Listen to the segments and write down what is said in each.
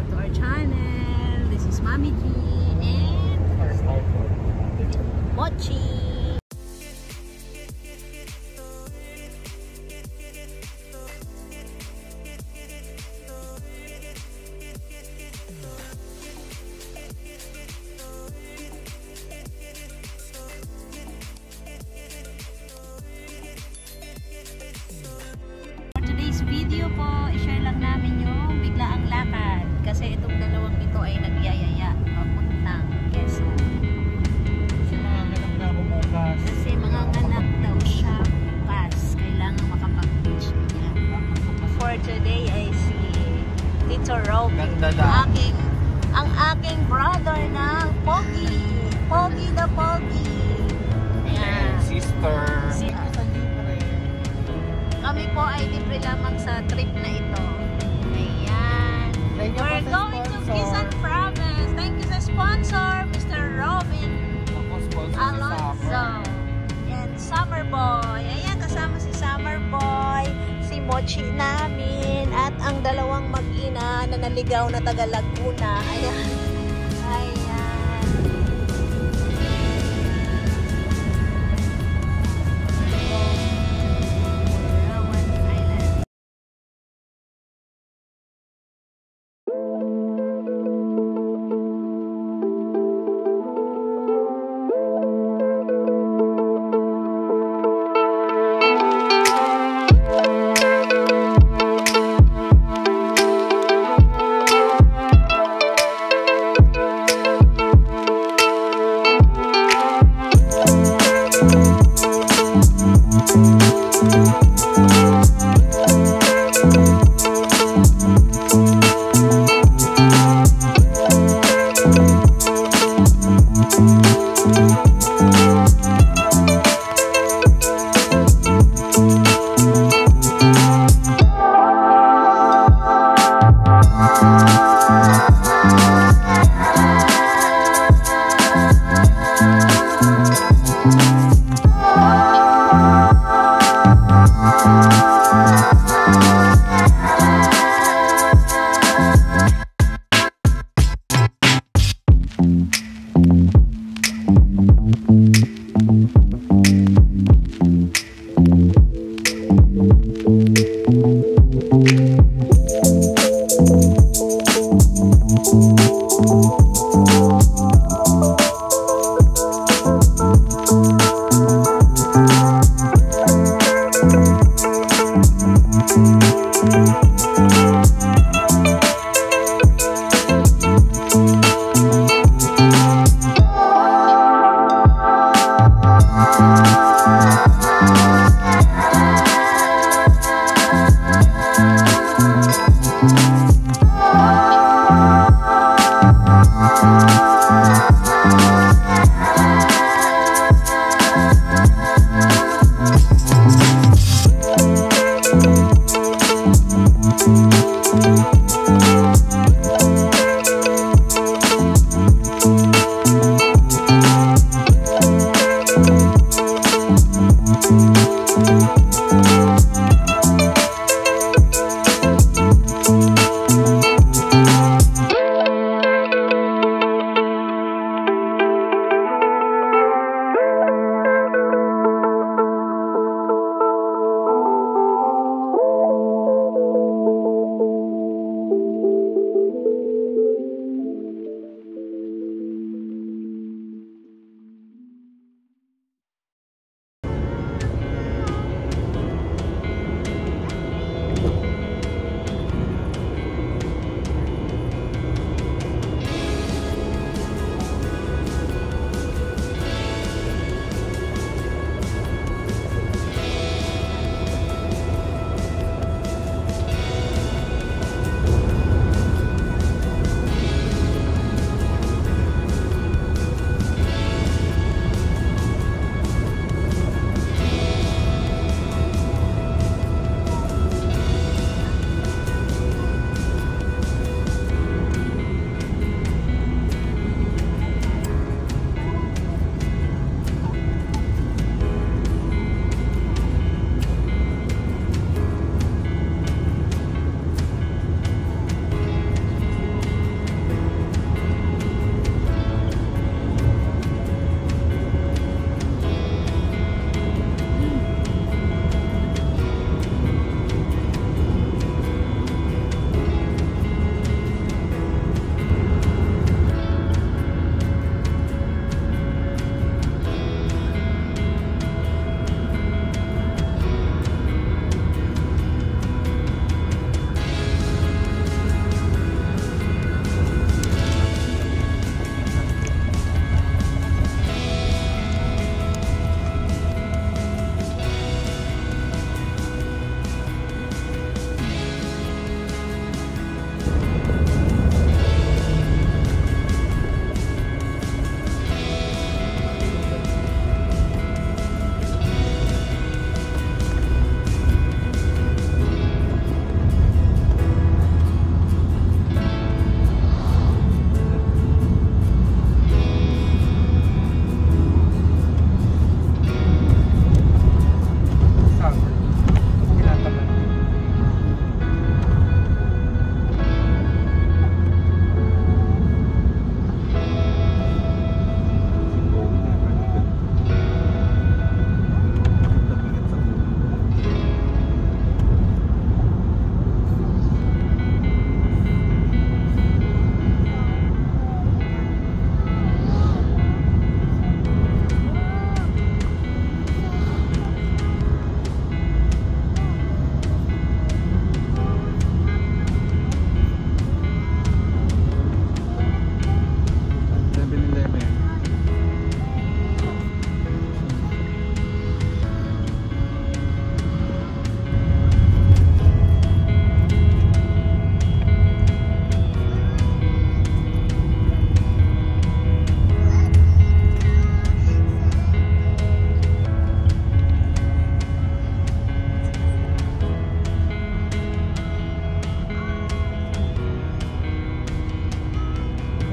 back to our channel. This is Mami G and Mochi. Video po, i-share lang namin yung biglaang lakad kasi itong dalawang ito ay nagyayaya papuntang Quezon. Kasi manganganak na ako bukas. Kasi manganganak daw siya bukas. Kailangan makapag-beach niya. For today ay si Tito Robin, ang aking brother ng Pogi. Pogi the Pogi. Ayan, sister. Kami po ay libre lamang sa trip na ito. Ayan. We're going to Quezon Province. Thank you sa sponsor, Mr. Robin Alonzo. And Summer Boy. Ayan, kasama si Summer Boy, si Mochi namin, at ang dalawang mag-ina na naligaw na taga Laguna. Ayan. Ayan.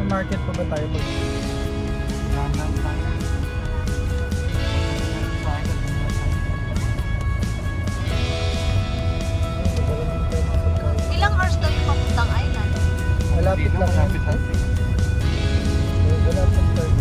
market pa ba tayo? Nanan tayo. Ilang hours daw yung papuntang island? Malapit lang. Malapit lang. Wala pang time.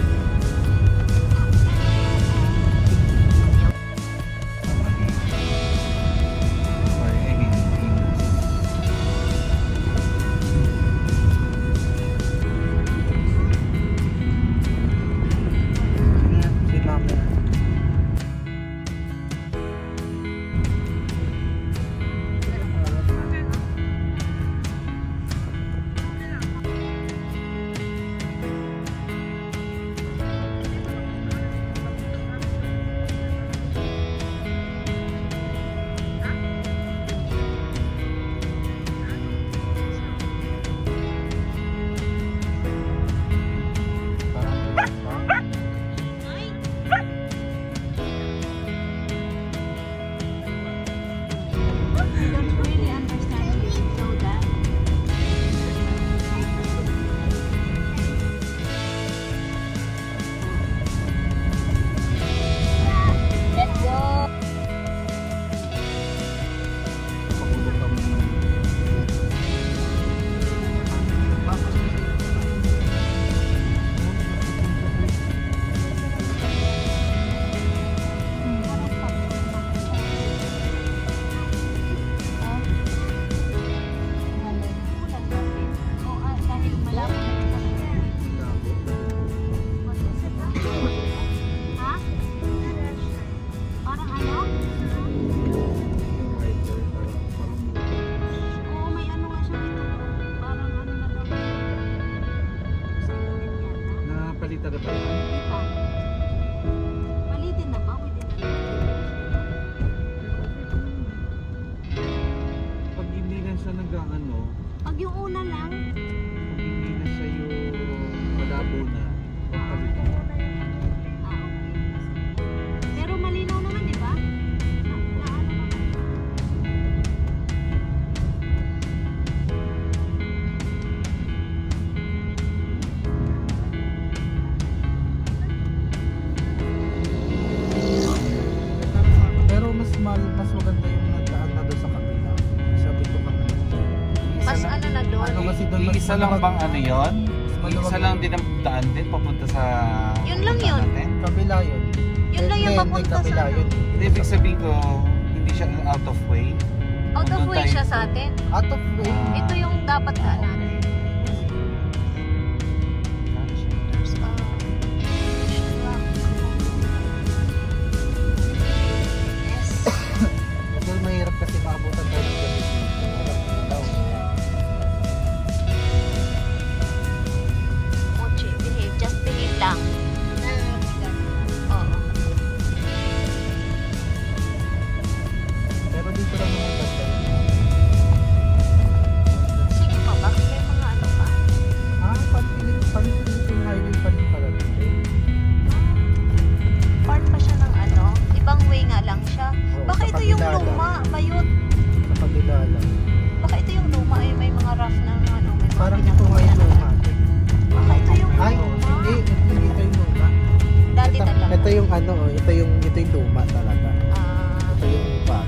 Palitan na ba yan? Palitin na ba? Pag hindi na siya nag-ano, Pag yung una lang, pag hindi na siya yung malabo na, palitan na. okay. Pero malinaw naman, di ba? Naano naman. Pero mas maganda yung nagdaan na doon sa kabila. Sabi ko kami. Mas ano na doon? Ano kasi doon Iisa lang bang ano yun? maluwag. Iisa lang din ang daan din papunta sa... Yun lang yun. natin? Kabila yun. Yun lang yung Hindi, papunta kabila sa... yun. Hindi, ibig sabihin ko, hindi siya out of way. Out of Doon way tayo- siya sa atin. Out of way. Ito yung dapat daan natin. There's a... Yes. Dahil mahirap kasi maabutan tayo ng gabi. Daw. Mochi, behave. Just behave lang. Oo. Pero dito lang mga ganda. Sige pa ba? May mga ano pa? Philippine Highway pa rin pala dito. Part pa siya ng ano? Ibang way nga lang siya. Oo, Baka sa ito yung kabila lang. luma. Bayot. Sa kabila lang. Baka ito yung luma. Ay, may mga rough na ano. May mga Parang ito nga yung pinapagawa. luma. Baka ito yung Ay, luma. hindi ito yung luma. Dati talaga. Ito yung ano, ito yung luma talaga. Ah, Ito yung lupa.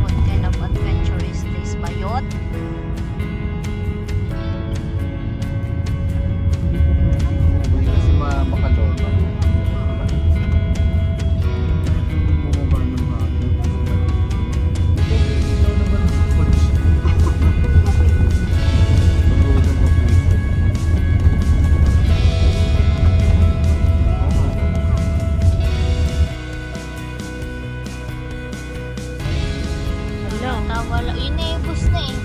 what kind of adventure is this? Bayot? Kasi makaloma. Bumaba ng hangin. Ilaw naman ang punch. Pagod ang pag-uwi. Wala. Wala. Inibos na eh.